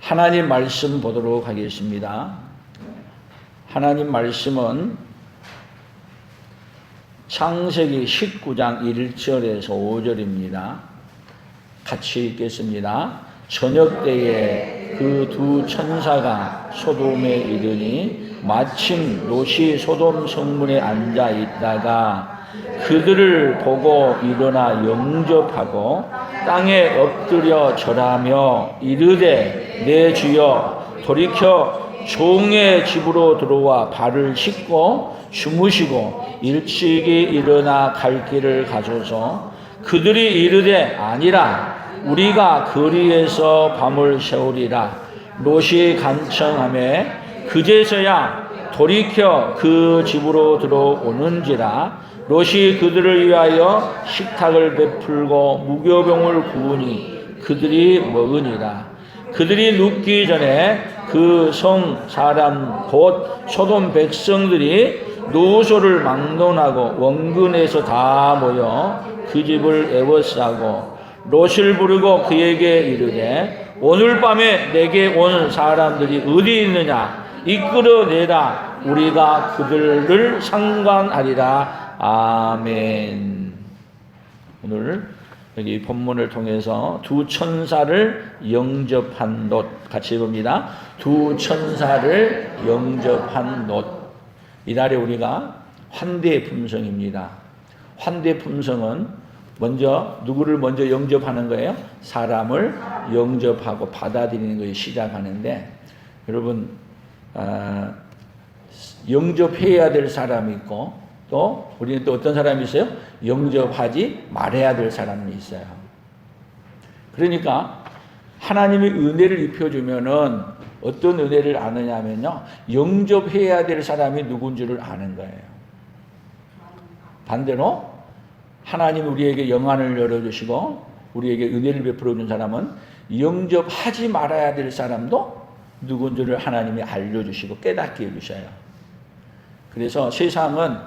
하나님 말씀 보도록 하겠습니다. 하나님 말씀은 창세기 19장 1절에서 5절입니다. 같이 읽겠습니다. 저녁 때에 그 두 천사가 소돔에 이르니 마침 롯이 소돔 성문에 앉아 있다가 그들을 보고 일어나 영접하고 땅에 엎드려 절하며 이르되 내 주여 돌이켜 종의 집으로 들어와 발을 씻고 주무시고 일찍이 일어나 갈 길을 가소서. 그들이 이르되 아니라 우리가 거리에서 밤을 새우리라. 롯이 간청하매 그제서야 돌이켜 그 집으로 들어오는지라. 롯이 그들을 위하여 식탁을 베풀고 무교병을 구우니 그들이 먹으니라. 그들이 눕기 전에 그 성 사람 곧 소돔 백성들이 노소를 막론하고 원근에서 다 모여 그 집을 에워싸고 롯을 부르고 그에게 이르되 오늘 밤에 내게 온 사람들이 어디 있느냐 이끌어내라. 우리가 그들을 상관하리라. 아멘. 오늘 여기 본문을 통해서 두 천사를 영접한 롯 같이 봅니다. 두 천사를 영접한 롯. 이날에 우리가 환대 품성입니다. 환대 품성은 먼저 누구를 먼저 영접하는 거예요? 사람을 영접하고 받아들이는 것이 시작하는데, 여러분 영접해야 될 사람이 있고 또 우리는 또 어떤 사람이 있어요? 영접하지 말아야 될 사람이 있어요. 그러니까 하나님이 은혜를 입혀주면은 어떤 은혜를 아느냐면요, 영접해야 될 사람이 누군지를 아는 거예요. 반대로 하나님이 우리에게 영안을 열어주시고 우리에게 은혜를 베풀어 준 사람은 영접하지 말아야 될 사람도 누군지를 하나님이 알려주시고 깨닫게 해주셔요. 그래서 세상은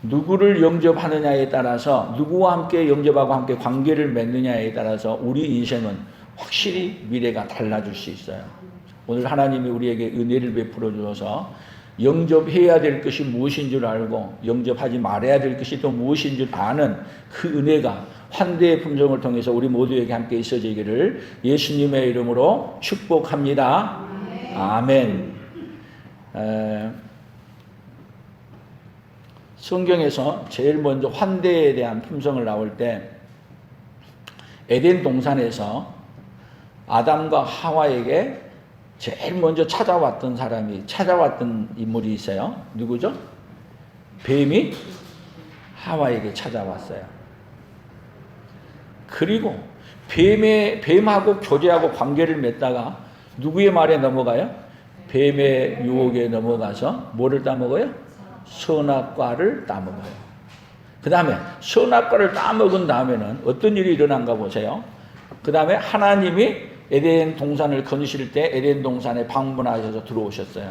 누구를 영접하느냐에 따라서, 누구와 함께 영접하고 함께 관계를 맺느냐에 따라서 우리 인생은 확실히 미래가 달라질 수 있어요. 오늘 하나님이 우리에게 은혜를 베풀어 주셔서 영접해야 될 것이 무엇인 줄 알고 영접하지 말아야 될 것이 또 무엇인 줄 아는 그 은혜가 환대의 품성을 통해서 우리 모두에게 함께 있어지기를 예수님의 이름으로 축복합니다. 아멘. 성경에서 제일 먼저 환대에 대한 품성을 나올 때 에덴 동산에서 아담과 하와에게 제일 먼저 찾아왔던 인물이 있어요. 누구죠? 뱀이 하와에게 찾아왔어요. 그리고 뱀하고 교제하고 관계를 맺다가 누구의 말에 넘어가요? 뱀의 유혹에 넘어가서 뭐를 따먹어요? 선악과를 따먹어요. 그 다음에 선악과를 따먹은 다음에는 어떤 일이 일어난가 보세요. 그 다음에 하나님이 에덴 동산을 거느실 때 에덴 동산에 방문하셔서 들어오셨어요.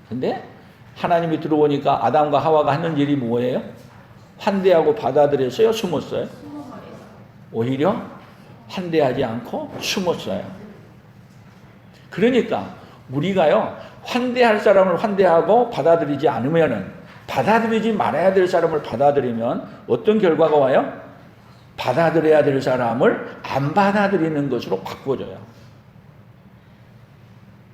근데 하나님이 들어오니까 아담과 하와가 하는 일이 뭐예요? 환대하고 받아들였어요? 숨었어요? 오히려 환대하지 않고 숨었어요. 그러니까 우리가요, 환대할 사람을 환대하고 받아들이지 않으면은, 받아들이지 말아야 될 사람을 받아들이면 어떤 결과가 와요? 받아들여야 될 사람을 안 받아들이는 것으로 바꿔줘요.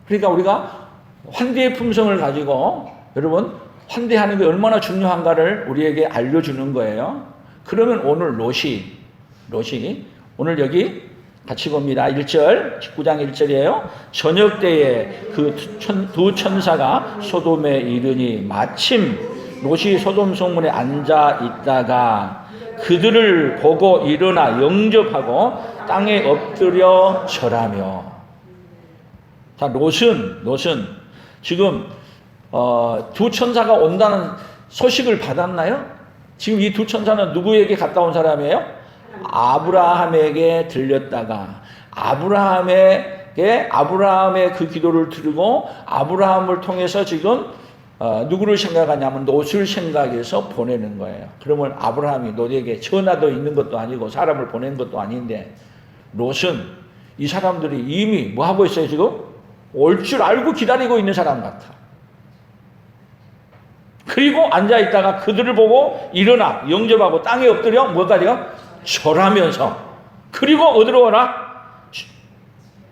그러니까 우리가 환대의 품성을 가지고, 여러분 환대하는 게 얼마나 중요한가를 우리에게 알려주는 거예요. 그러면 오늘 롯이 오늘 여기 같이 봅니다. 1절, 19장 1절이에요. 저녁 때에 그 두 천사가 소돔에 이르니 마침 롯이 소돔 성문에 앉아 있다가 그들을 보고 일어나 영접하고 땅에 엎드려 절하며. 자, 롯은 지금 두 천사가 온다는 소식을 받았나요? 지금 이 두 천사는 누구에게 갔다 온 사람이에요? 아브라함에게 들렸다가 아브라함의 그 기도를 들고 아브라함을 통해서 지금 누구를 생각하냐면 롯을 생각해서 보내는 거예요. 그러면 아브라함이 롯에게 전화도 있는 것도 아니고 사람을 보낸 것도 아닌데 롯은 이 사람들이 이미 뭐 하고 있어요 지금? 올 줄 알고 기다리고 있는 사람 같아. 그리고 앉아있다가 그들을 보고 일어나 영접하고 땅에 엎드려 뭐까지요? 절하면서. 그리고 어디로 오라?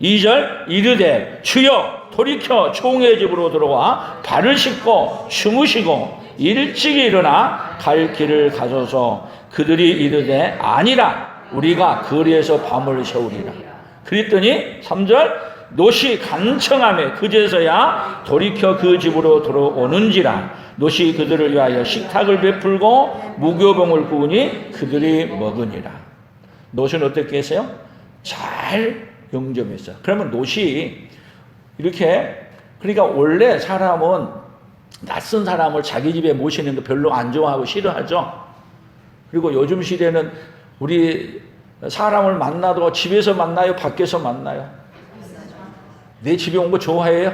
2절 이르되 주여 돌이켜 총의 집으로 들어와 발을 씻고 주무시고 일찍이 일어나 갈 길을 가소서. 그들이 이르되 아니라 우리가 거리에서 밤을 새우리라. 그랬더니 3절 놋이 간청하며 그제서야 돌이켜 그 집으로 들어오는지라. 놋이 그들을 위하여 식탁을 베풀고 무교병을 구우니 그들이 먹으니라. 놋은 어떻게 했어요? 잘 영접했어. 그러면 놋이 이렇게, 그러니까 원래 사람은 낯선 사람을 자기 집에 모시는 거 별로 안 좋아하고 싫어하죠. 그리고 요즘 시대는 우리 사람을 만나도 집에서 만나요? 밖에서 만나요? 내 집에 온 거 좋아해요?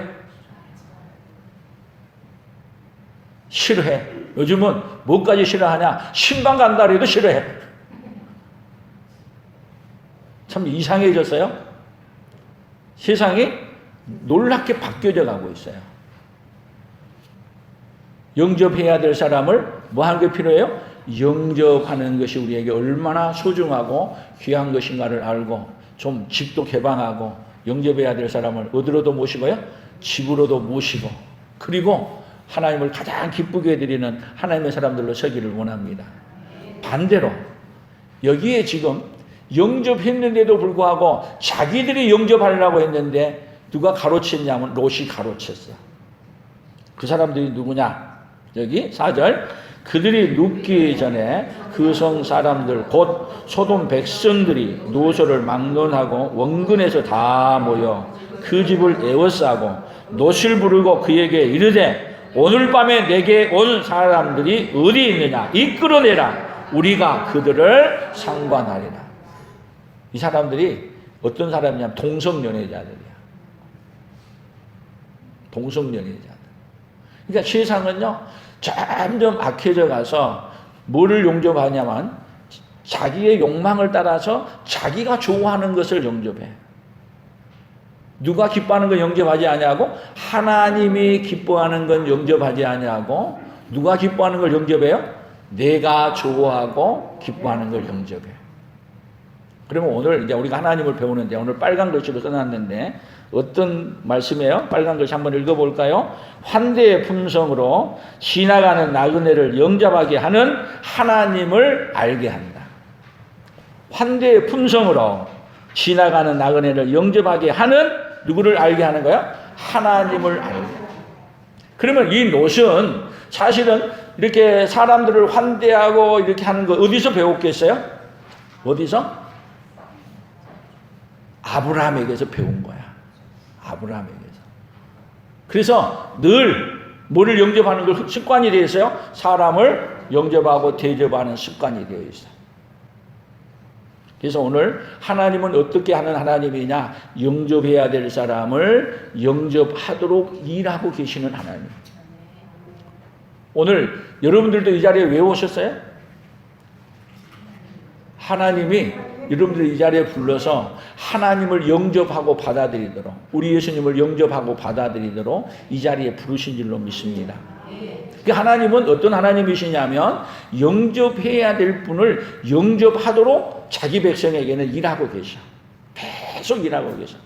싫어해. 요즘은 뭐까지 싫어하냐? 신방 간다 해도 싫어해. 참 이상해졌어요. 세상이 놀랍게 바뀌어져 가고 있어요. 영접해야 될 사람을 뭐 하는 게 필요해요? 영접하는 것이 우리에게 얼마나 소중하고 귀한 것인가를 알고 좀 집도 개방하고 영접해야 될 사람을 어디로도 모시고요? 집으로도 모시고, 그리고 하나님을 가장 기쁘게 해드리는 하나님의 사람들로 서기를 원합니다. 반대로 여기에 지금 영접했는데도 불구하고 자기들이 영접하려고 했는데 누가 가로챘냐면 롯이 가로챘어. 그 사람들이 누구냐? 여기 4절 그들이 눕기 전에 그 성 사람들 곧 소돔 백성들이 노소를 막론하고 원근에서 다 모여 그 집을 에워싸고 롯을 부르고 그에게 이르되 오늘 밤에 내게 온 사람들이 어디 있느냐? 이끌어내라. 우리가 그들을 상관하리라. 이 사람들이 어떤 사람이냐면 동성연애자들이야. 동성연애자들. 그러니까 세상은요 점점 악해져 가서 뭐를 영접하냐면 자기의 욕망을 따라서 자기가 좋아하는 것을 영접해. 누가 기뻐하는 건 영접하지 아니하고 하나님이 기뻐하는 건 영접하지 아니하고 누가 기뻐하는 걸 영접해요? 내가 좋아하고 기뻐하는 걸 영접해. 그러면 오늘 이제 우리가 하나님을 배우는데 오늘 빨간 글씨로 써놨는데 어떤 말씀이에요? 빨간 글씨 한번 읽어볼까요? 환대의 품성으로 지나가는 나그네를 영접하게 하는 하나님을 알게 한다. 환대의 품성으로 지나가는 나그네를 영접하게 하는 누구를 알게 하는 거야? 하나님을 알게. 그러면 이 롯은 사실은 이렇게 사람들을 환대하고 이렇게 하는 거 어디서 배웠겠어요? 어디서? 아브라함에게서 배운 거야. 아브라함에게서. 그래서 늘 뭐를 영접하는 걸 습관이 되어 있어요? 사람을 영접하고 대접하는 습관이 되어 있어요. 그래서 오늘 하나님은 어떻게 하는 하나님이냐? 영접해야 될 사람을 영접하도록 일하고 계시는 하나님. 오늘 여러분들도 이 자리에 왜 오셨어요? 하나님이 여러분들 이 자리에 불러서 하나님을 영접하고 받아들이도록, 우리 예수님을 영접하고 받아들이도록 이 자리에 부르신 줄로 믿습니다. 그 하나님은 어떤 하나님이시냐면 영접해야 될 분을 영접하도록 자기 백성에게는 일하고 계셔. 계속 일하고 계셔.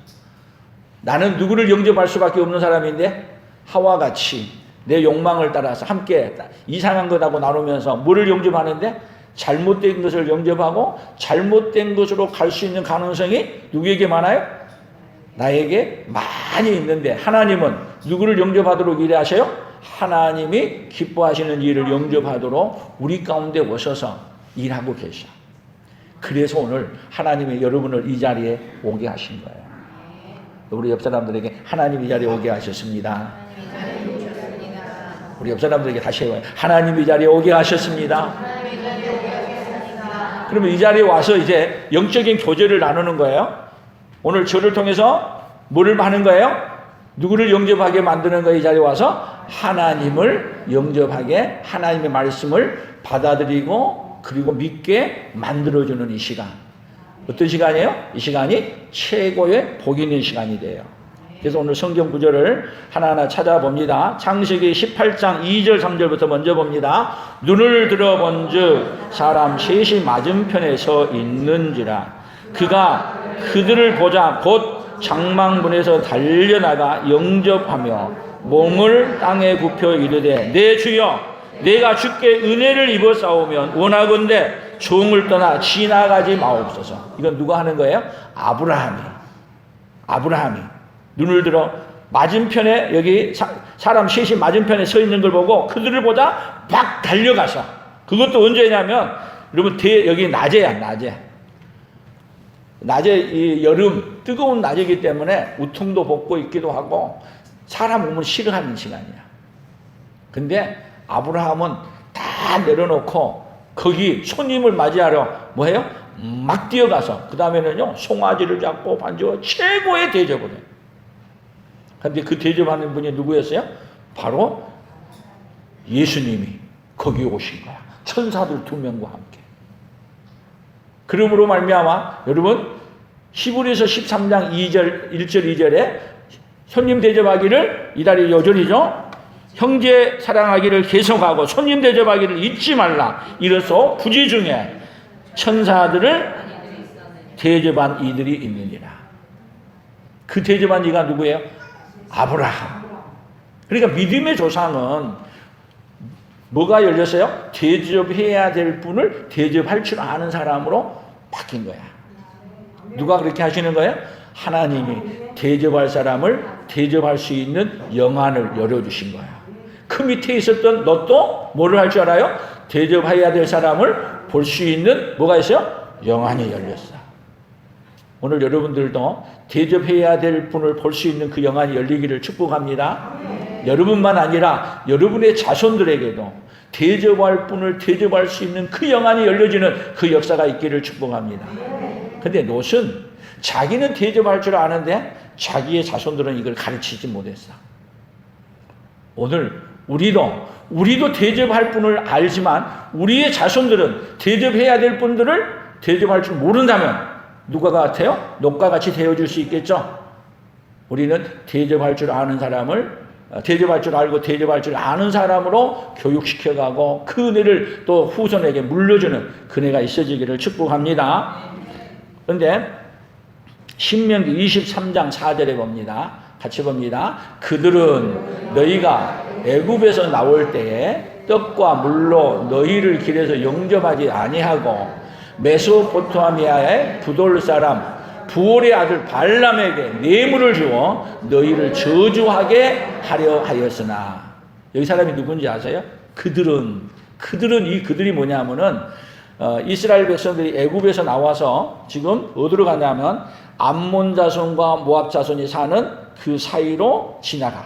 나는 누구를 영접할 수밖에 없는 사람인데 하와 같이 내 욕망을 따라서 함께 이상한 것하고 나누면서 뭐를 영접하는데 잘못된 것을 영접하고 잘못된 것으로 갈 수 있는 가능성이 누구에게 많아요? 나에게 많이 있는데 하나님은 누구를 영접하도록 일하셔요? 하나님이 기뻐하시는 일을 영접하도록 우리 가운데 오셔서 일하고 계셔. 그래서 오늘 하나님이 여러분을 이 자리에 오게 하신 거예요. 우리 옆 사람들에게 하나님 이 자리에 오게 하셨습니다. 우리 옆 사람들에게 다시 해봐요. 하나님 이 자리에 오게 하셨습니다. 그러면 이 자리에 와서 이제 영적인 교제를 나누는 거예요. 오늘 저를 통해서 뭐를 하는 거예요? 누구를 영접하게 만드는 거예요? 이 자리에 와서 하나님을 영접하게, 하나님의 말씀을 받아들이고 그리고 믿게 만들어주는 이 시간. 어떤 시간이에요? 이 시간이 최고의 복 있는 시간이 돼요. 그래서 오늘 성경 구절을 하나하나 찾아봅니다. 창세기 18장 2절 3절부터 먼저 봅니다. 눈을 들어본즉 사람 셋이 맞은편에 서 있는지라. 그가 그들을 보자 곧 장막문에서 달려나가 영접하며 몸을 땅에 굽혀 이르되 내 주여 내가 주께 은혜를 입어 싸우면 원하건대 종을 떠나 지나가지 마옵소서. 이건 누가 하는 거예요? 아브라함이 눈을 들어 맞은편에 여기 사람 셋이 맞은편에 서 있는 걸 보고 그들을 보자 막 달려가서, 그것도 언제냐면 여러분 여기 낮에야. 낮에 이 여름 뜨거운 낮이기 때문에 우통도 벗고 있기도 하고 사람 몸을 싫어하는 시간이야. 근데 아브라함은 다 내려놓고 거기 손님을 맞이하러 뭐해요? 막 뛰어가서 그 다음에는요 송아지를 잡고 반주어 최고의 대접을 해요. 근데 그 대접하는 분이 누구였어요? 바로 예수님이 거기 오신 거야. 천사들 2명과 함께. 그러므로 말미암아 여러분 히브리서 13장 2절 1절 2절에 손님 대접하기를 이달이 요절이죠. 형제 사랑하기를 계속하고 손님 대접하기를 잊지 말라. 이로써 부지 중에 천사들을 대접한 이들이 있느니라. 그 대접한 이가 누구예요? 아브라함. 그러니까 믿음의 조상은 뭐가 열렸어요? 대접해야 될 분을 대접할 줄 아는 사람으로 바뀐 거야. 누가 그렇게 하시는 거예요? 하나님이 대접할 사람을 대접할 수 있는 영안을 열어주신 거야. 그 밑에 있었던 너도 뭐를 할 줄 알아요? 대접해야 될 사람을 볼 수 있는 뭐가 있어요? 영안이 열렸어. 오늘 여러분들도 대접해야 될 분을 볼 수 있는 그 영안이 열리기를 축복합니다. 여러분만 아니라 여러분의 자손들에게도 대접할 분을 대접할 수 있는 그 영안이 열려지는 그 역사가 있기를 축복합니다. 근데 롯은 자기는 대접할 줄 아는데 자기의 자손들은 이걸 가르치지 못했어. 오늘 우리도 대접할 분을 알지만 우리의 자손들은 대접해야 될 분들을 대접할 줄 모른다면 누가 같아요? 롯과 같이 되어줄 수 있겠죠? 우리는 대접할 줄 아는 사람을 대접할 줄 알고 대접할 줄 아는 사람으로 교육시켜가고 그 은혜를 또 후손에게 물려주는 그 은혜가 있어지기를 축복합니다. 그런데 신명기 23장 4절에 봅니다. 같이 봅니다. 그들은 너희가 애굽에서 나올 때에 떡과 물로 너희를 길에서 영접하지 아니하고 메소포타미아의 부돌 사람 부올의 아들 발람에게 뇌물을 주어 너희를 저주하게 하려 하였으나. 여기 사람이 누군지 아세요? 그들이 뭐냐면은 이스라엘 백성들이 애굽에서 나와서 지금 어디로 가냐면 암몬 자손과 모압 자손이 사는 그 사이로 지나가.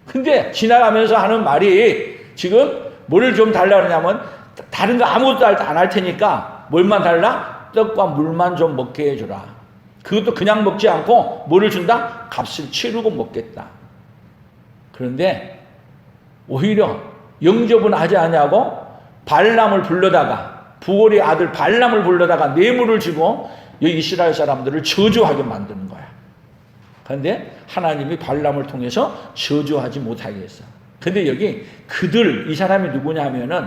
근데 지나가면서 하는 말이 지금 뭐를 좀 달라 그러냐면 다른 거 아무것도 안 할 테니까 뭘만 달라? 떡과 물만 좀 먹게 해주라. 그것도 그냥 먹지 않고 뭐를 준다? 값을 치르고 먹겠다. 그런데 오히려 영접은 하지 않냐고 발람을 불러다가 부올의 아들 발람을 불러다가 뇌물을 주고 이 이스라엘 사람들을 저주하게 만드는 거야. 그런데 하나님이 발람을 통해서 저주하지 못하게 했어. 근데 여기 이 사람이 누구냐 하면은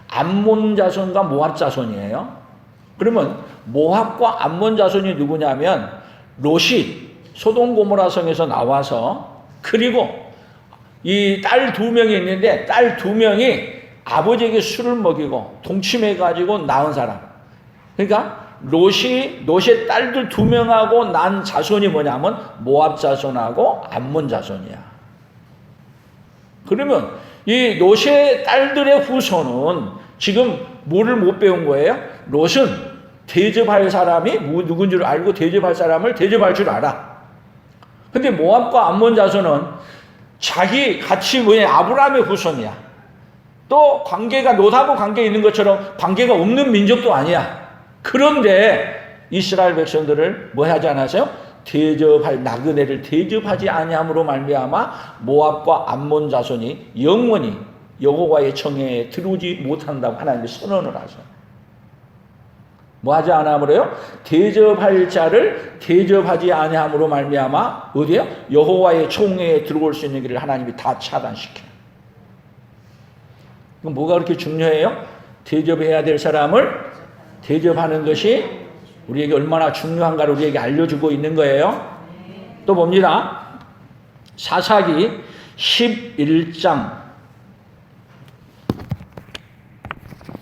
암몬 자손과 모압 자손이에요. 그러면 모압과 암몬 자손이 누구냐면 롯이 소돔 고모라 성에서 나와서 그리고 이 딸 2명이 있는데 딸 2명이 아버지에게 술을 먹이고 동침해가지고 낳은 사람. 그러니까 롯의 딸들 2명하고 난 자손이 뭐냐면 모압 자손하고 암몬 자손이야. 그러면 이 롯의 딸들의 후손은 지금 뭐를 못 배운 거예요? 롯은 대접할 사람이 누군 줄 알고 대접할 사람을 대접할 줄 알아. 근데 모압과 암몬 자손은 자기 같이 아브라함의 후손이야. 또 관계가 롯하고 관계 있는 것처럼 관계가 없는 민족도 아니야. 그런데 이스라엘 백성들을 뭐 하지 않았어요? 대접할 나그네를 대접하지 아니함으로 말미암아 모압과 암몬 자손이 영원히 여호와의 청해에 들어오지 못한다고 하나님이 선언을 하셔. 뭐 하지 아니함으로요? 대접할 자를 대접하지 아니함으로 말미암아 어디요? 여호와의 총회에 들어올 수 있는 길을 하나님이 다 차단시켜요. 그럼 뭐가 그렇게 중요해요? 대접해야 될 사람을 대접하는 것이 우리에게 얼마나 중요한가를 우리에게 알려주고 있는 거예요. 또 봅니다. 사사기 11장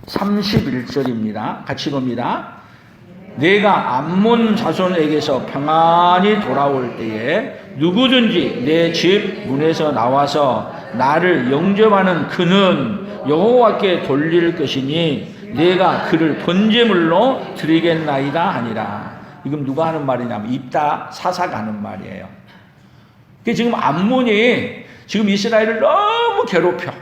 31절입니다. 같이 봅니다. 내가 암몬 자손에게서 평안히 돌아올 때에 누구든지 내 집 문에서 나와서 나를 영접하는 그는 여호와께 돌릴 것이니 내가 그를 번제물로 드리겠나이다 하니라. 이건 누가 하는 말이냐면 입다 사사가 하는 말이에요. 지금 암몬이 지금 이스라엘을 너무 괴롭혀.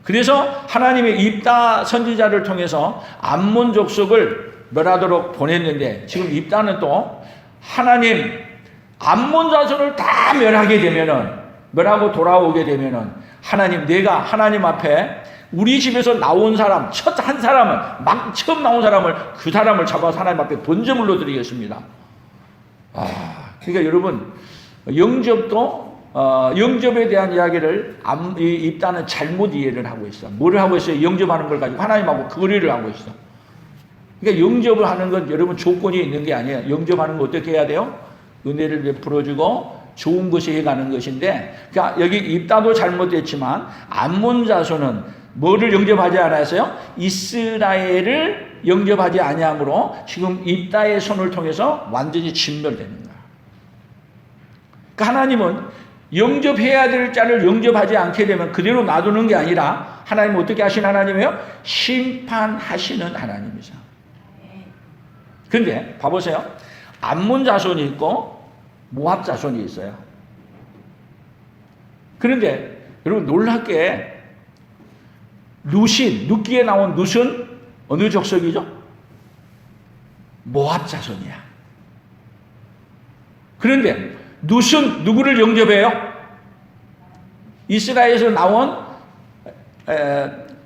그래서 하나님의 입다 선지자를 통해서 암몬 족속을 멸하도록 보냈는데 지금 입다는 또 하나님 암몬 자손을 다 멸하게 되면은 멸하고 돌아오게 되면은 하나님 내가 하나님 앞에 우리 집에서 나온 사람 첫 한 사람을 막 처음 나온 사람을 그 사람을 잡아서 하나님 앞에 번제물로 드리겠습니다. 그러니까 여러분 영접도 영접에 대한 이야기를 입다는 잘못 이해를 하고 있어. 뭐를 하고 있어요? 영접하는 걸 가지고 하나님하고 거리를 하고 있어. 그러니까 영접을 하는 건 여러분 조건이 있는 게 아니에요. 영접하는 거 어떻게 해야 돼요? 은혜를 베풀어주고 좋은 것이 해가는 것인데, 그러니까 여기 입다도 잘못됐지만 암몬 자손은 뭐를 영접하지 않았어요? 이스라엘을 영접하지 아니함으로 지금 입다의 손을 통해서 완전히 진멸되는 거야. 그러니까 하나님은 영접해야 될 자를 영접하지 않게 되면 그대로 놔두는 게 아니라 하나님은 어떻게 하시는 하나님이에요? 심판하시는 하나님이죠. 그런데 봐보세요. 암몬 자손이 있고 모압 자손이 있어요. 그런데 여러분 놀랍게 룻기에 나온 룻은 어느 족속이죠? 모압 자손이야. 그런데 룻은 누구를 영접해요? 이스라엘에서 나온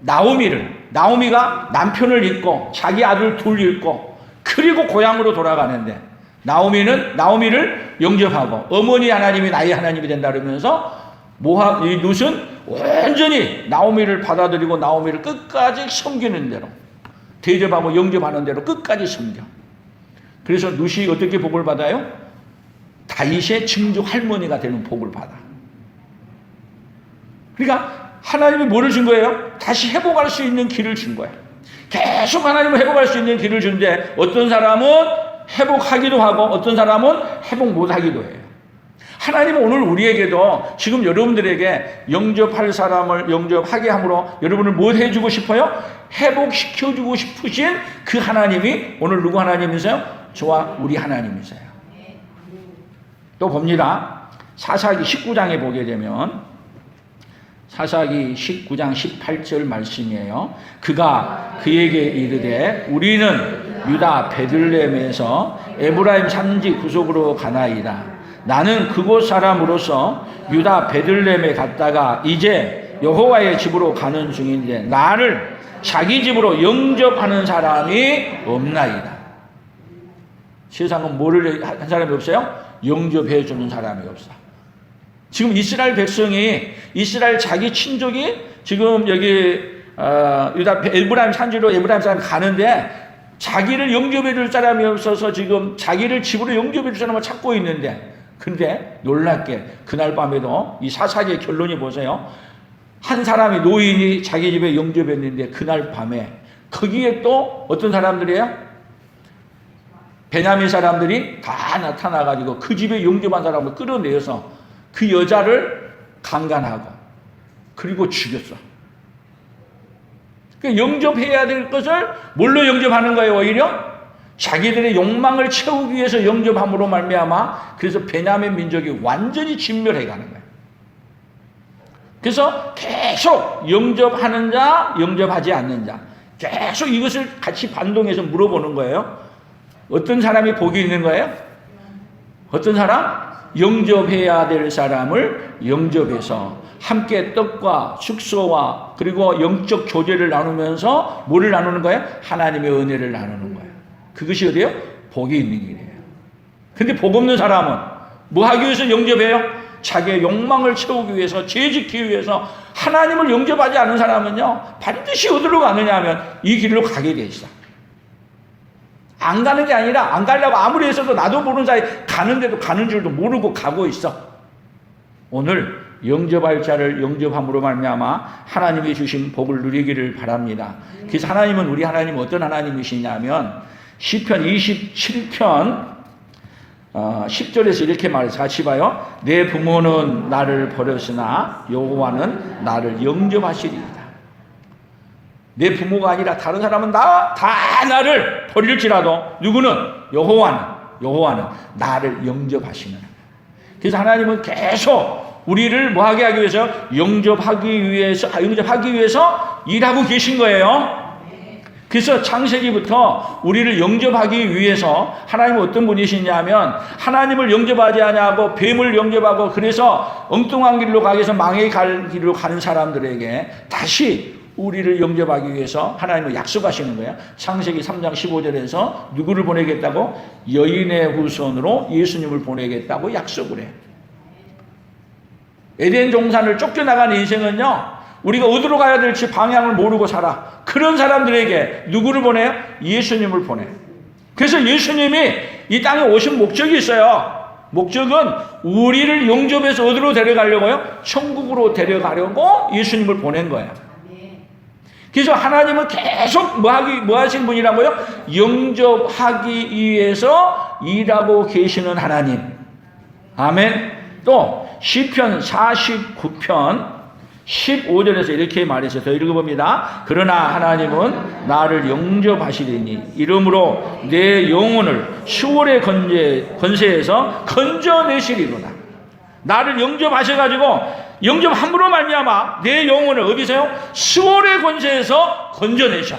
나오미가 남편을 잃고 자기 아들 둘 잃고 그리고 고향으로 돌아가는데 나오미를 영접하고 어머니 하나님이 나의 하나님이 된다 그러면서 모압 이 룻은 온전히 나오미를 받아들이고 나오미를 끝까지 섬기는 대로 대접하고 영접하는 대로 끝까지 섬겨. 그래서 룻이 어떻게 복을 받아요? 다윗의 증족 할머니가 되는 복을 받아. 그러니까 하나님이 뭐를 준 거예요? 다시 회복할 수 있는 길을 준 거야. 계속 하나님은 회복할 수 있는 길을 주는데 어떤 사람은 회복하기도 하고 어떤 사람은 회복 못하기도 해요. 하나님은 오늘 우리에게도 지금 여러분들에게 영접할 사람을 영접하게 함으로 여러분을 뭐 해주고 싶어요? 회복시켜주고 싶으신 그 하나님이 오늘 누구 하나님이세요? 저와 우리 하나님이세요. 또 봅니다. 사사기 19장에 보게 되면 사사기 19장 18절 말씀이에요. 그가 그에게 이르되 우리는 유다 베들레헴에서 에브라임 산지 구속으로 가나이다. 나는 그곳 사람으로서 유다 베들레헴에 갔다가 이제 여호와의 집으로 가는 중인데 나를 자기 집으로 영접하는 사람이 없나이다. 세상은 뭐를 한 사람이 없어요? 영접해 주는 사람이 없어. 지금 이스라엘 백성이 이스라엘 자기 친족이 지금 여기 유다 에브라임 산지로 에브라임 사람이 가는데 자기를 영접해 줄 사람이 없어서 지금 자기를 집으로 영접해 줄 사람을 찾고 있는데 근데 놀랍게 그날 밤에도 이 사사기의 결론이 보세요. 한 사람이 노인이 자기 집에 영접했는데 그날 밤에 거기에 또 어떤 사람들이에요? 베냐민 사람들이 다 나타나가지고 그 집에 영접한 사람을 끌어내어서 그 여자를 강간하고 그리고 죽였어. 그러니까 영접해야 될 것을 뭘로 영접하는 거예요? 오히려 자기들의 욕망을 채우기 위해서 영접함으로 말미암아 그래서 베냐민 민족이 완전히 진멸해가는 거예요. 그래서 계속 영접하는 자, 영접하지 않는 자 계속 이것을 같이 반동해서 물어보는 거예요. 어떤 사람이 복이 있는 거예요? 어떤 사람? 영접해야 될 사람을 영접해서 함께 떡과 숙소와 그리고 영적 교제를 나누면서 뭐를 나누는 거예요? 하나님의 은혜를 나누는 거예요. 그것이 어디예요? 복이 있는 길이에요. 근데 복 없는 사람은 뭐 하기 위해서 영접해요? 자기의 욕망을 채우기 위해서, 죄 짓기 위해서. 하나님을 영접하지 않은 사람은요, 반드시 어디로 가느냐 하면 이 길로 가게 돼 있어. 안 가는 게 아니라 안 가려고 아무리 했어도 나도 모르는 사이에 가는데도 가는 줄도 모르고 가고 있어. 오늘 영접할 자를 영접함으로 말미암아 하나님이 주신 복을 누리기를 바랍니다. 그래서 하나님은, 우리 하나님은 어떤 하나님이시냐면 시편 27편 10절에서 이렇게 말해서 같이 봐요. 내 부모는 나를 버렸으나 여호와는 나를 영접하시리이다. 내 부모가 아니라 다른 사람은 다 나를 버릴지라도 누구는? 여호와는 나를 영접하시는. 그래서 하나님은 계속 우리를 뭐하게 하기 위해서? 영접하기 위해서 일하고 계신 거예요. 그래서 창세기부터 우리를 영접하기 위해서 하나님은 어떤 분이시냐면, 하나님을 영접하지 않냐고 뱀을 영접하고 그래서 엉뚱한 길로 가기 위해서 망의 길로 가는 사람들에게 다시 우리를 영접하기 위해서 하나님은 약속하시는 거예요. 창세기 3장 15절에서 누구를 보내겠다고? 여인의 후손으로 예수님을 보내겠다고 약속을 해요. 에덴 동산을 쫓겨나간 인생은요, 우리가 어디로 가야 될지 방향을 모르고 살아. 그런 사람들에게 누구를 보내요? 예수님을 보내요. 그래서 예수님이 이 땅에 오신 목적이 있어요. 목적은 우리를 영접해서 어디로 데려가려고요? 천국으로 데려가려고 예수님을 보낸 거예요. 그래서 하나님은 계속 뭐 하신 분이라고요? 영접하기 위해서 일하고 계시는 하나님. 아멘. 또 시편 49편 15절에서 이렇게 말해서 더 읽어봅니다. 그러나 하나님은 나를 영접하시리니 이러므로 내 영혼을 수월의 권세에서 건져내시리로다. 나를 영접하셔가지고 영접함으로 말미암아 내 영혼을 어디서요? 수월의 권세에서 건져내셔.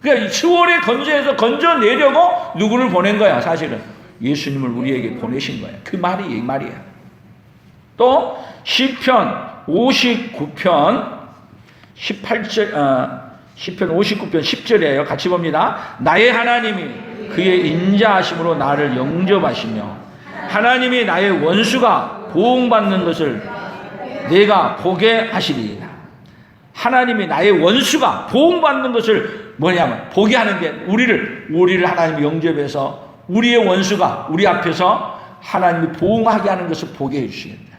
그러니까 수월의 권세에서 건져내려고 누구를 보낸 거야? 사실은 예수님을 우리에게 보내신 거야. 그 말이 이 말이야. 또 시편 59편 18절, 시편 59편 10절이에요. 같이 봅니다. 나의 하나님이 그의 인자하심으로 나를 영접하시며 하나님이 나의 원수가 보응받는 것을 내가 보게 하시리이다. 하나님이 나의 원수가 보응받는 것을 뭐냐면, 보게 하는 게 우리를 하나님이 영접해서 우리의 원수가 우리 앞에서 하나님이 보응하게 하는 것을 보게 해주시겠다.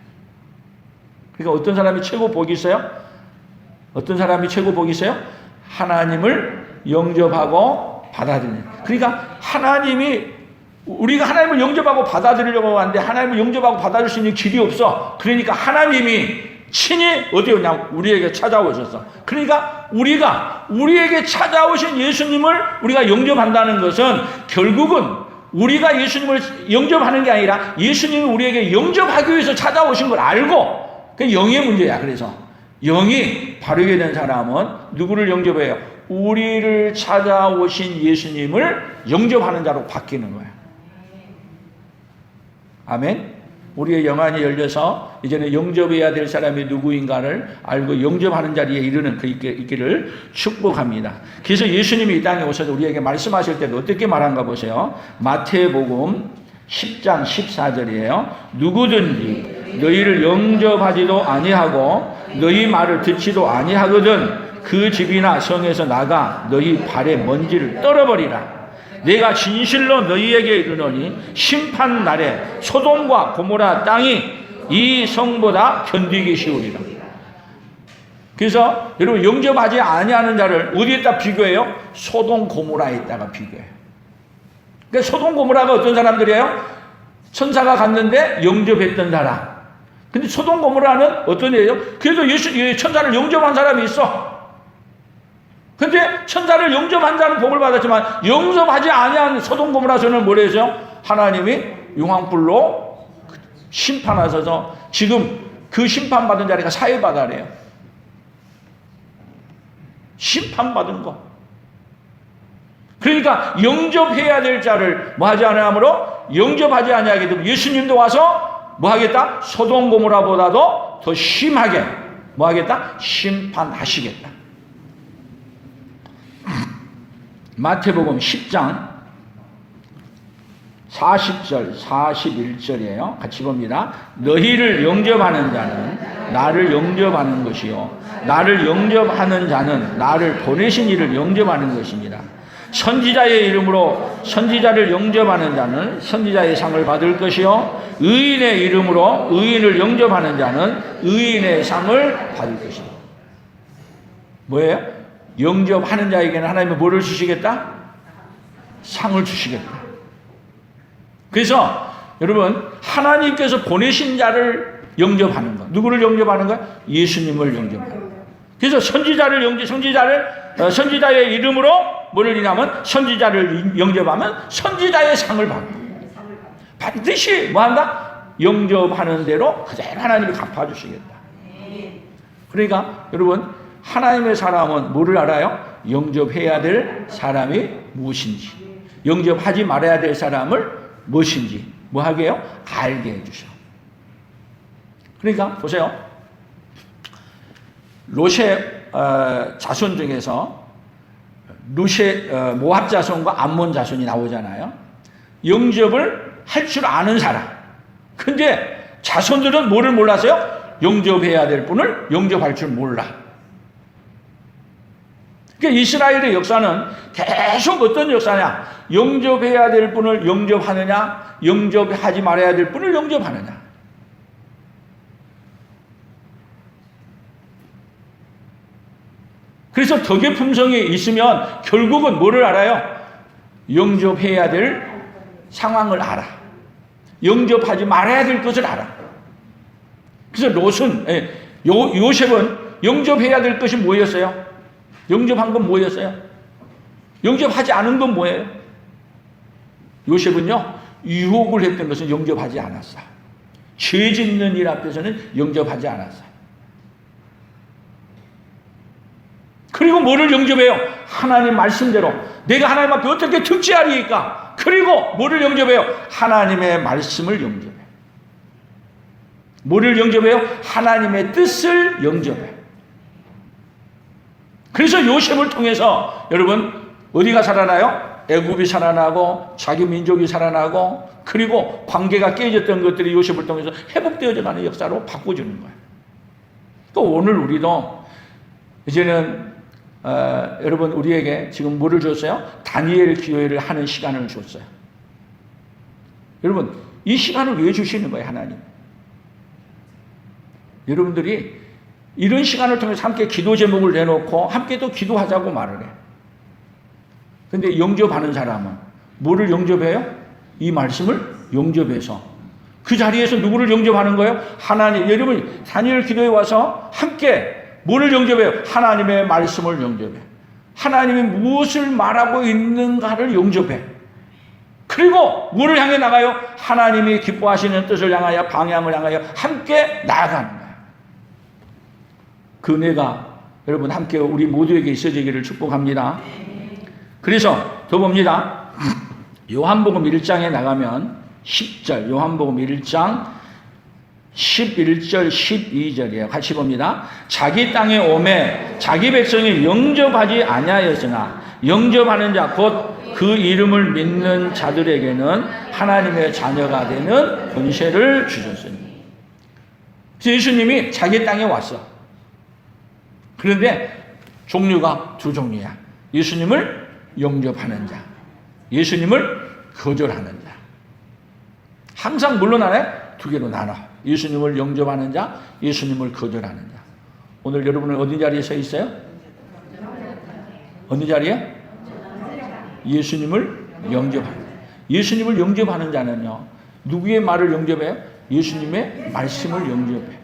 그러니까 어떤 사람이 최고 복이 있어요? 어떤 사람이 최고 복이 있어요? 하나님을 영접하고 받아들이는. 그러니까 우리가 하나님을 영접하고 받아들이려고 하는데 하나님을 영접하고 받아들일 수 있는 길이 없어. 그러니까 하나님이 친히 어디 오냐? 우리에게 찾아오셨어. 그러니까 우리에게 찾아오신 예수님을 우리가 영접한다는 것은 결국은 우리가 예수님을 영접하는 게 아니라 예수님이 우리에게 영접하기 위해서 찾아오신 걸 알고, 그게 영의 문제야. 그래서 영이 바르게 된 사람은 누구를 영접해요? 우리를 찾아오신 예수님을 영접하는 자로 바뀌는 거야. 아멘. 우리의 영안이 열려서 이제는 영접해야 될 사람이 누구인가를 알고 영접하는 자리에 이르는 그 있기를 축복합니다. 그래서 예수님이 이 땅에 오셔서 우리에게 말씀하실 때도 어떻게 말한가 보세요. 마태복음 10장 14절이에요. 누구든지 너희를 영접하지도 아니하고 너희 말을 듣지도 아니하거든 그 집이나 성에서 나가 너희 발의 먼지를 떨어버리라. 내가 진실로 너희에게 이르노니 심판 날에 소돔과 고모라 땅이 이 성보다 견디기 쉬우리라. 그래서 여러분, 영접하지 아니하는 자를 어디에다 비교해요? 소돔 고모라에다가 비교해요. 그러니까 소돔 고모라가 어떤 사람들이에요? 천사가 갔는데 영접했던 사람. 근데 소돔 고모라는 어떤 일이에요? 그래도 천사를 영접한 사람이 있어. 근데 천사를 영접한 자는 복을 받았지만 영접하지 아니한 소돔 고모라서는 뭐라 했어요? 하나님이 용왕불로 심판하셔서 지금 그 심판받은 자리가 사해바다래요. 심판받은 거. 그러니까 영접해야 될 자를 뭐 하지 않으므로 영접하지 아니하게 되면 예수님도 와서 뭐 하겠다? 소돔 고모라보다도 더 심하게 뭐 하겠다? 심판하시겠다. 마태복음 10장 40절 41절이에요. 같이 봅니다. 너희를 영접하는 자는 나를 영접하는 것이요 나를 영접하는 자는 나를 보내신 이를 영접하는 것입니다. 선지자의 이름으로 선지자를 영접하는 자는 선지자의 상을 받을 것이요 의인의 이름으로 의인을 영접하는 자는 의인의 상을 받을 것입니다. 뭐예요? 영접하는 자에게는 하나님은 뭐를 주시겠다? 상을 주시겠다. 그래서 여러분 하나님께서 보내신 자를 영접하는 것. 누구를 영접하는 것? 예수님을 영접하는 것. 그래서 선지자의 이름으로 뭐를 이냐면 선지자를 영접하면 선지자의 상을 받고 반드시 뭐한다? 영접하는 대로 그대로 하나님이 갚아주시겠다. 그러니까 여러분 하나님의 사람은 뭐를 알아요? 영접해야 될 사람이 무엇인지, 영접하지 말아야 될 사람을 무엇인지 뭐 하게 해요? 알게 해주셔. 그러니까 보세요. 롯의 자손 중에서 롯의 모압 자손과 암몬 자손이 나오잖아요. 영접을 할 줄 아는 사람. 근데 자손들은 뭐를 몰랐어요? 영접해야 될 분을 영접할 줄 몰라. 그러니까 이스라엘의 역사는 계속 어떤 역사냐? 영접해야 될 분을 영접하느냐, 영접하지 말아야 될 분을 영접하느냐. 그래서 덕의 품성이 있으면 결국은 뭐를 알아요? 영접해야 될 상황을 알아. 영접하지 말아야 될 것을 알아. 그래서 롯은, 요셉은 영접해야 될 것이 뭐였어요? 영접한 건 뭐였어요? 영접하지 않은 건 뭐예요? 요셉은요, 유혹을 했던 것은 영접하지 않았어. 죄 짓는 일 앞에서는 영접하지 않았어. 그리고 뭐를 영접해요? 하나님 말씀대로. 내가 하나님 앞에 어떻게 특지하리까? 그리고 뭐를 영접해요? 하나님의 말씀을 영접해요. 뭐를 영접해요? 하나님의 뜻을 영접해요. 그래서 요셉을 통해서 여러분 어디가 살아나요? 애굽이 살아나고 자기 민족이 살아나고 그리고 관계가 깨졌던 것들이 요셉을 통해서 회복되어져 가는 역사로 바꿔주는 거예요. 또 오늘 우리도 이제는 여러분 우리에게 지금 뭐를 줬어요? 다니엘 기도회를 하는 시간을 줬어요. 여러분 이 시간을 왜 주시는 거예요? 하나님. 여러분들이 이런 시간을 통해서 함께 기도 제목을 내놓고 함께 또 기도하자고 말을 해. 근데 영접하는 사람은 뭐를 영접해요? 이 말씀을 영접해서 그 자리에서 누구를 영접하는 거예요? 하나님. 여러분 다니엘 기도에 와서 함께 뭐를 영접해요? 하나님의 말씀을 영접해. 하나님이 무엇을 말하고 있는가를 영접해. 그리고 뭐를 향해 나가요? 하나님이 기뻐하시는 뜻을 향하여 방향을 향하여 함께 나아가는 거예요. 그 은혜가 여러분 함께 우리 모두에게 있어지기를 축복합니다. 그래서 더 봅니다. 요한복음 1장에 나가면 10절 요한복음 1장 11절 12절이에요. 같이 봅니다. 자기 땅에 오매 자기 백성이 영접하지 아니하였으나 영접하는 자 곧 그 이름을 믿는 자들에게는 하나님의 자녀가 되는 권세를 주셨으니. 예수님이 자기 땅에 왔어. 그런데 종류가 두 종류야. 예수님을 영접하는 자, 예수님을 거절하는 자. 항상 뭘로 나눠? 두 개로 나눠. 예수님을 영접하는 자, 예수님을 거절하는 자. 오늘 여러분은 어디 자리에 서 있어요? 어느 자리에? 예수님을 영접하는 자. 예수님을 영접하는 자는요, 누구의 말을 영접해요? 예수님의 말씀을 영접해.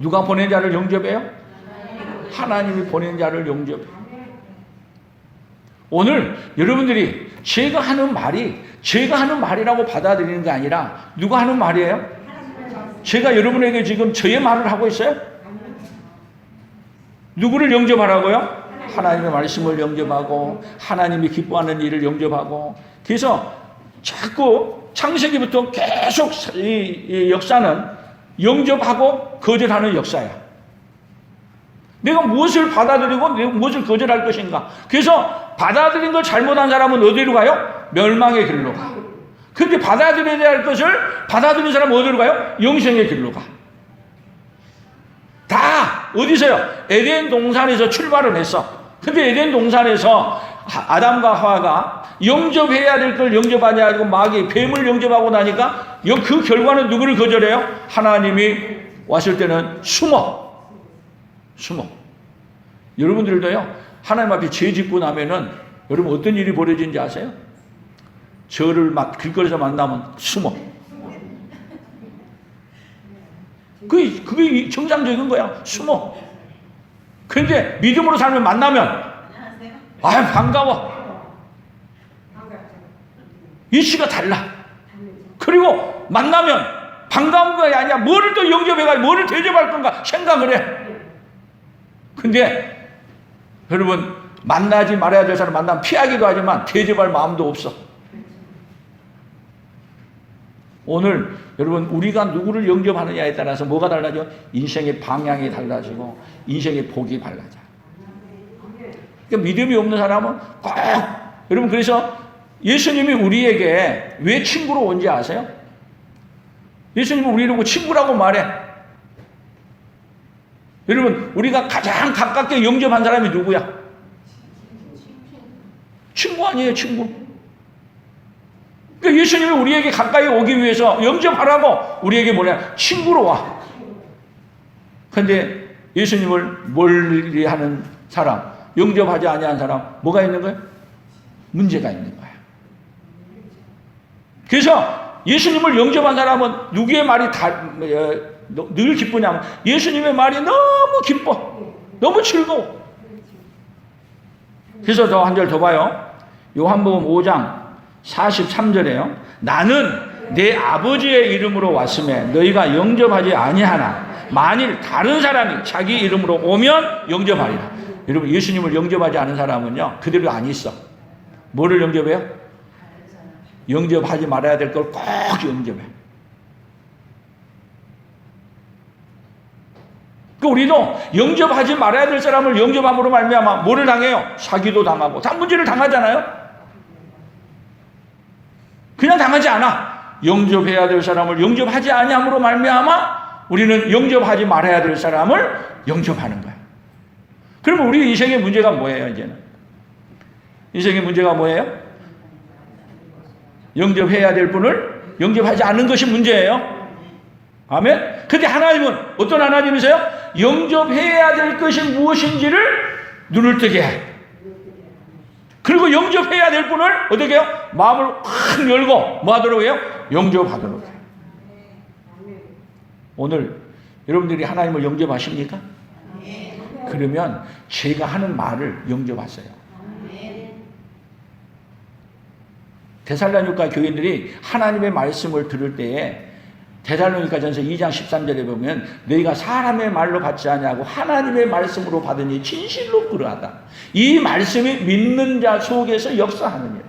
누가 보낸 자를 영접해요? 하나님이 보낸 자를 영접해. 오늘 여러분들이 제가 하는 말이라고 받아들이는 게 아니라 누가 하는 말이에요? 제가 여러분에게 지금 저의 말을 하고 있어요? 누구를 영접하라고요? 하나님의 말씀을 영접하고 하나님이 기뻐하는 일을 영접하고. 그래서 자꾸 창세기부터 계속 이 역사는 영접하고 거절하는 역사야. 내가 무엇을 받아들이고 내가 무엇을 거절할 것인가. 그래서 받아들인 걸 잘못한 사람은 어디로 가요? 멸망의 길로 가. 그런데 받아들여야 할 것을 받아들인 사람은 어디로 가요? 영생의 길로 가. 다 어디서요? 에덴 동산에서 출발을 했어. 근데 에덴 동산에서 아담과 하와가 영접해야 될 걸 영접하지 않고 마귀, 뱀을 영접하고 나니까 그 결과는 누구를 거절해요? 하나님이 왔을 때는 숨어. 여러분들도요, 하나님 앞에 죄 짓고 나면은 여러분 어떤 일이 벌어지는지 아세요? 저를 길거리에서 만나면 숨어. 그게 정상적인 거야. 숨어. 그런데 믿음으로 살면 만나면 반가워. 이치가 달라. 그리고 만나면 반가운 거야 아니야. 뭐를 또 영접해가지고 뭐를 대접할 건가 생각을 해. 근데 여러분 만나지 말아야 될 사람 만나면 피하기도 하지만 대접할 마음도 없어. 오늘 여러분 우리가 누구를 영접하느냐에 따라서 뭐가 달라져? 인생의 방향이 달라지고 인생의 복이 달라져. 그러니까 믿음이 없는 사람은 꼭 여러분 그래서 예수님이 우리에게 왜 친구로 온지 아세요? 예수님은 우리를 친구라고 말해. 여러분 우리가 가장 가깝게 영접한 사람이 누구야? 친구 아니에요, 친구. 그러니까 예수님이 우리에게 가까이 오기 위해서 영접하라고 우리에게 뭐냐? 친구로 와. 그런데 예수님을 멀리 하는 사람, 영접하지 아니한 사람 뭐가 있는 거예요? 문제가 있는 거야. 그래서 예수님을 영접한 사람은 누구의 말이 늘 기쁘냐면 예수님의 말이 너무 기뻐. 너무 즐거워. 그래서 더 한 절 더 봐요. 요한복음 5장 43절에요. 나는 내 아버지의 이름으로 왔음에 너희가 영접하지 아니하나 만일 다른 사람이 자기 이름으로 오면 영접하리라. 여러분 예수님을 영접하지 않은 사람은요 그대로 안 있어. 뭐를 영접해요? 영접하지 말아야 될 걸 꼭 영접해. 우리도 영접하지 말아야 될 사람을 영접함으로 말미암아 뭐를 당해요? 사기도 당하고 단문지를 당하잖아요. 그냥 당하지 않아. 영접해야 될 사람을 영접하지 아니함으로 말미암아 우리는 영접하지 말아야 될 사람을 영접하는 거야. 그러면 우리 인생의 문제가 뭐예요? 이제는 인생의 문제가 뭐예요? 영접해야 될 분을 영접하지 않는 것이 문제예요. 아멘. 근데 하나님은 어떤 하나님이세요? 영접해야 될 것이 무엇인지를 눈을 뜨게 해. 그리고 영접해야 될 분을 어떻게 해요? 마음을 확 열고 뭐 하도록 해요? 영접하도록 해요. 오늘 여러분들이 하나님을 영접하십니까? 그러면 제가 하는 말을 영접하세요. 데살로니가 교인들이 하나님의 말씀을 들을 때에 데살로니가전서 2장 13절에 보면 너희가 사람의 말로 받지 아니하고 하나님의 말씀으로 받으니 진실로 그러하다. 이 말씀이 믿는 자 속에서 역사하느니라.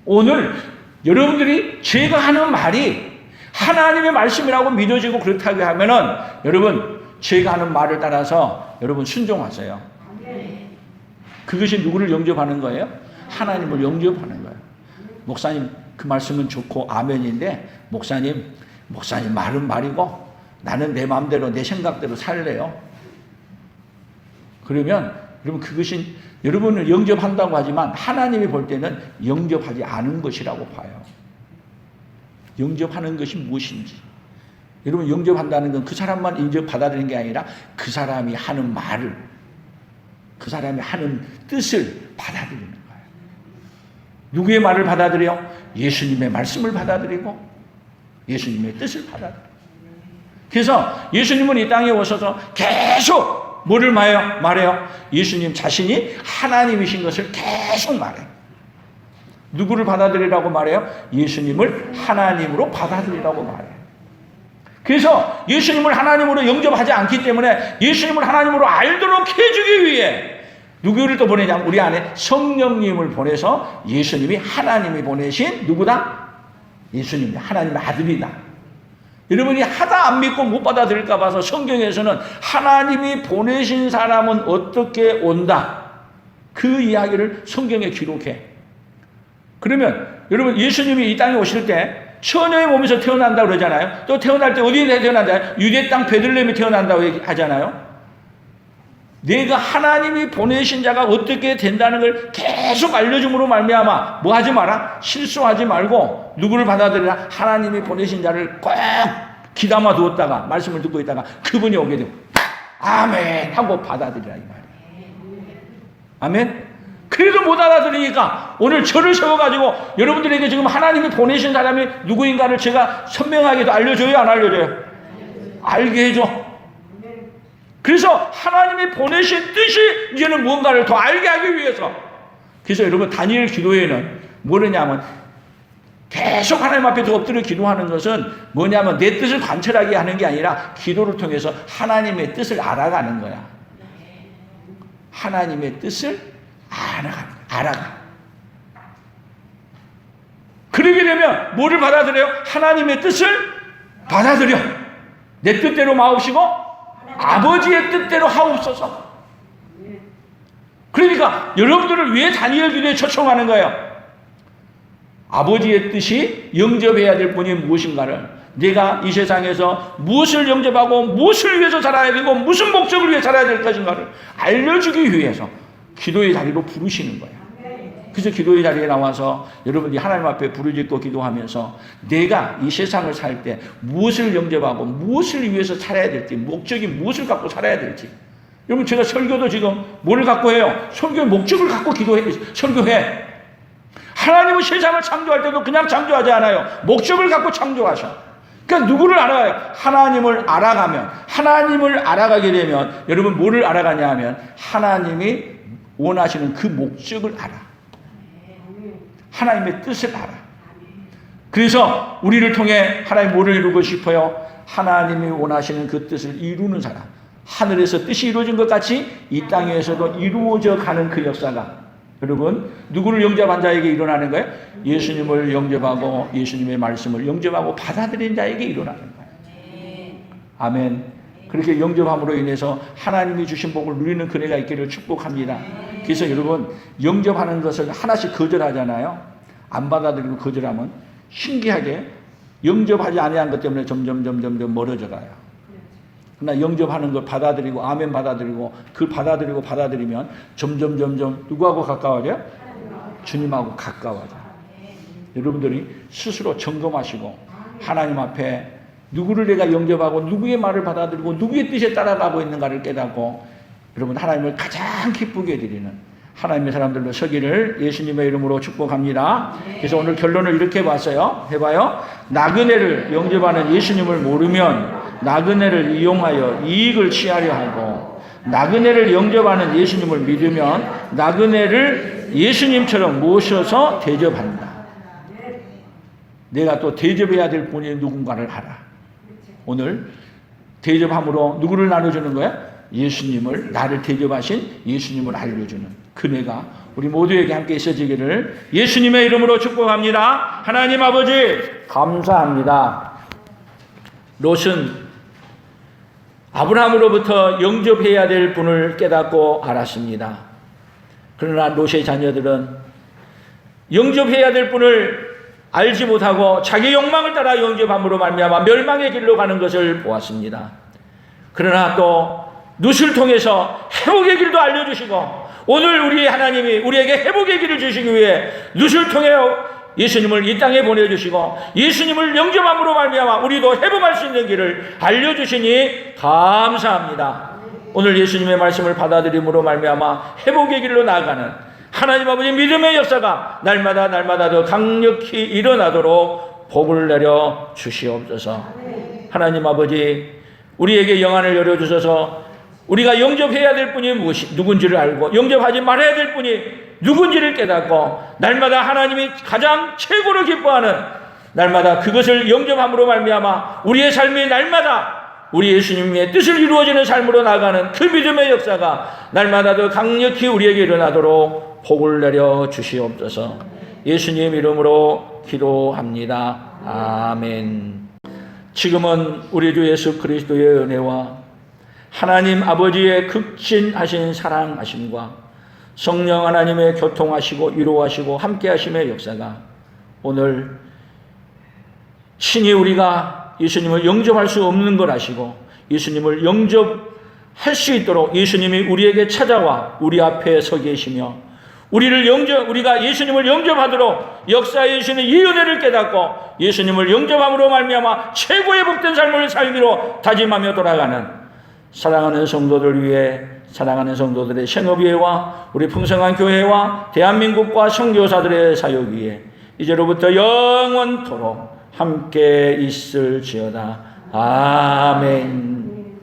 오늘 여러분들이 제가 하는 말이 하나님의 말씀이라고 믿어지고 그렇다고 하면은 여러분 제가 하는 말을 따라서 여러분 순종하세요. 그것이 누구를 영접하는 거예요? 하나님을 영접하는 거예요. 목사님 그 말씀은 좋고 아멘인데 목사님 말은 말이고 나는 내 마음대로 내 생각대로 살래요. 그러면 여러분 그것이 여러분을 영접한다고 하지만 하나님이 볼 때는 영접하지 않은 것이라고 봐요. 영접하는 것이 무엇인지. 여러분 영접한다는 건 그 사람만 받아들이는 게 아니라 그 사람이 하는 말을 그 사람이 하는 뜻을 받아들이는 거예요. 누구의 말을 받아들여? 예수님의 말씀을 받아들이고 예수님의 뜻을 받아들여요. 그래서 예수님은 이 땅에 오셔서 계속 뭐를 말해요? 예수님 자신이 하나님이신 것을 계속 말해요. 누구를 받아들이라고 말해요? 예수님을 하나님으로 받아들이라고 말해요. 그래서 예수님을 하나님으로 영접하지 않기 때문에 예수님을 하나님으로 알도록 해주기 위해 누구를 또 보내냐면 우리 안에 성령님을 보내서 예수님이 하나님이 보내신 누구다? 예수님이 하나님의 아들이다. 여러분이 하다 안 믿고 못 받아들일까 봐서 성경에서는 하나님이 보내신 사람은 어떻게 온다. 그 이야기를 성경에 기록해. 그러면 여러분 예수님이 이 땅에 오실 때 처녀의 몸에서 태어난다고 그러잖아요. 또 태어날 때 어디에 태어난다? 유대 땅 베들레헴에 태어난다고 하잖아요. 내가 하나님이 보내신 자가 어떻게 된다는 걸 계속 알려줌으로 말미암아 뭐 하지 마라? 실수하지 말고 누구를 받아들이라? 하나님이 보내신 자를 꼭 귀담아 두었다가 말씀을 듣고 있다가 그분이 오게 되고 아멘 하고 받아들이라 이 말이에요. 아멘. 그래도 못 알아들으니까 오늘 저를 세워가지고 여러분들에게 지금 하나님이 보내신 사람이 누구인가를 제가 선명하게도 알려줘요, 안 알려줘요? 알게 해줘. 그래서 하나님이 보내신 뜻이 이제는 무언가를 더 알게 하기 위해서. 그래서 여러분 다니엘 기도에는 뭐냐면 계속 하나님 앞에 엎드려 기도하는 것은 뭐냐면 내 뜻을 관철하게 하는 게 아니라 기도를 통해서 하나님의 뜻을 알아가는 거야. 하나님의 뜻을 알아가. 그러게 되면 뭐를 받아들여요? 하나님의 뜻을 받아들여. 내 뜻대로 마옵시고 아버지의 뜻대로 하옵소서. 그러니까 여러분들을 왜 다니엘 기도에 초청하는 거예요? 아버지의 뜻이 영접해야 될 분이 무엇인가를, 내가 이 세상에서 무엇을 영접하고 무엇을 위해서 살아야 되고 무슨 목적을 위해 살아야 될 것인가를 알려주기 위해서 기도의 자리로 부르시는 거예요. 그래서 기도의 자리에 나와서 여러분들이 하나님 앞에 부르짖고 기도하면서 내가 이 세상을 살 때 무엇을 영접하고 무엇을 위해서 살아야 될지, 목적이 무엇을 갖고 살아야 될지. 여러분 제가 설교도 지금 뭐를 갖고 해요? 설교의 목적을 갖고 설교해. 하나님은 세상을 창조할 때도 그냥 창조하지 않아요. 목적을 갖고 창조하셔. 그러니까 누구를 알아요? 하나님을 알아가면, 하나님을 알아가게 되면 여러분 뭐를 알아가냐 하면 하나님이 원하시는 그 목적을 알아. 하나님의 뜻을 알아. 그래서 우리를 통해 하나님 뭐를 이루고 싶어요? 하나님이 원하시는 그 뜻을 이루는 사람. 하늘에서 뜻이 이루어진 것 같이 이 땅에서도 이루어져 가는 그 역사가 여러분 누구를 영접한 자에게 일어나는 거예요? 예수님을 영접하고 예수님의 말씀을 영접하고 받아들인 자에게 일어나는 거예요. 아멘. 그렇게 영접함으로 인해서 하나님이 주신 복을 누리는 그네가 있기를 축복합니다. 그래서 여러분 영접하는 것을 하나씩 거절하잖아요. 안 받아들이고 거절하면 신기하게 영접하지 아니한 것 때문에 점점 멀어져 가요. 그러나 영접하는 걸 받아들이고 아멘 받아들이고 그걸 받아들이면 점점 누구하고 가까워져요? 주님하고 가까워져요. 여러분들이 스스로 점검하시고 하나님 앞에 누구를 내가 영접하고 누구의 말을 받아들이고 누구의 뜻에 따라가고 있는가를 깨닫고 여러분 하나님을 가장 기쁘게 드리는 하나님의 사람들로 서기를 예수님의 이름으로 축복합니다. 그래서 오늘 결론을 이렇게 봤어요. 해봐요. 나그네를 영접하는 예수님을 모르면 나그네를 이용하여 이익을 취하려 하고 나그네를 영접하는 예수님을 믿으면 나그네를 예수님처럼 모셔서 대접한다. 내가 또 대접해야 될 분이 누군가를 알아. 오늘 대접함으로 누구를 나눠주는 거야? 예수님을, 나를 대접하신 예수님을 알려주는 그네가 우리 모두에게 함께 있어지기를 예수님의 이름으로 축복합니다. 하나님 아버지 감사합니다. 롯은 아브라함으로부터 영접해야 될 분을 깨닫고 알았습니다. 그러나 롯의 자녀들은 영접해야 될 분을 알지 못하고 자기 욕망을 따라 영접함으로 말미암아 멸망의 길로 가는 것을 보았습니다. 그러나 또 롯을 통해서 회복의 길도 알려주시고 오늘 우리 하나님이 우리에게 회복의 길을 주시기 위해 롯을 통해 예수님을 이 땅에 보내주시고 예수님을 영접함으로 말미암아 우리도 회복할 수 있는 길을 알려주시니 감사합니다. 오늘 예수님의 말씀을 받아들임으로 말미암아 회복의 길로 나아가는 하나님 아버지 믿음의 역사가 날마다 더 강력히 일어나도록 복을 내려 주시옵소서. 하나님 아버지 우리에게 영안을 열어주셔서 우리가 영접해야 될 분이 누군지를 알고 영접하지 말아야 될 분이 누군지를 깨닫고 날마다 하나님이 가장 최고로 기뻐하는 날마다 그것을 영접함으로 말미암아 우리의 삶이 날마다 우리 예수님의 뜻을 이루어지는 삶으로 나가는 그 믿음의 역사가 날마다 더 강력히 우리에게 일어나도록 복을 내려 주시옵소서. 예수님 이름으로 기도합니다. 아멘. 지금은 우리 주 예수 그리스도의 은혜와 하나님 아버지의 극진하신 사랑하심과 성령 하나님의 교통하시고 위로하시고 함께하심의 역사가 오늘 신이 우리가 예수님을 영접할 수 없는 걸 아시고 예수님을 영접할 수 있도록 예수님이 우리에게 찾아와 우리 앞에 서 계시며 우리가 예수님을 영접하도록 역사에 주시는 이 은혜를 깨닫고 예수님을 영접함으로 말미암아 최고의 복된 삶을 살기로 다짐하며 돌아가는 사랑하는 성도들 위해 사랑하는 성도들의 생업위회와 우리 풍성한 교회와 대한민국과 선교사들의 사역 위에 이제로부터 영원토록 함께 있을지어다. 아멘.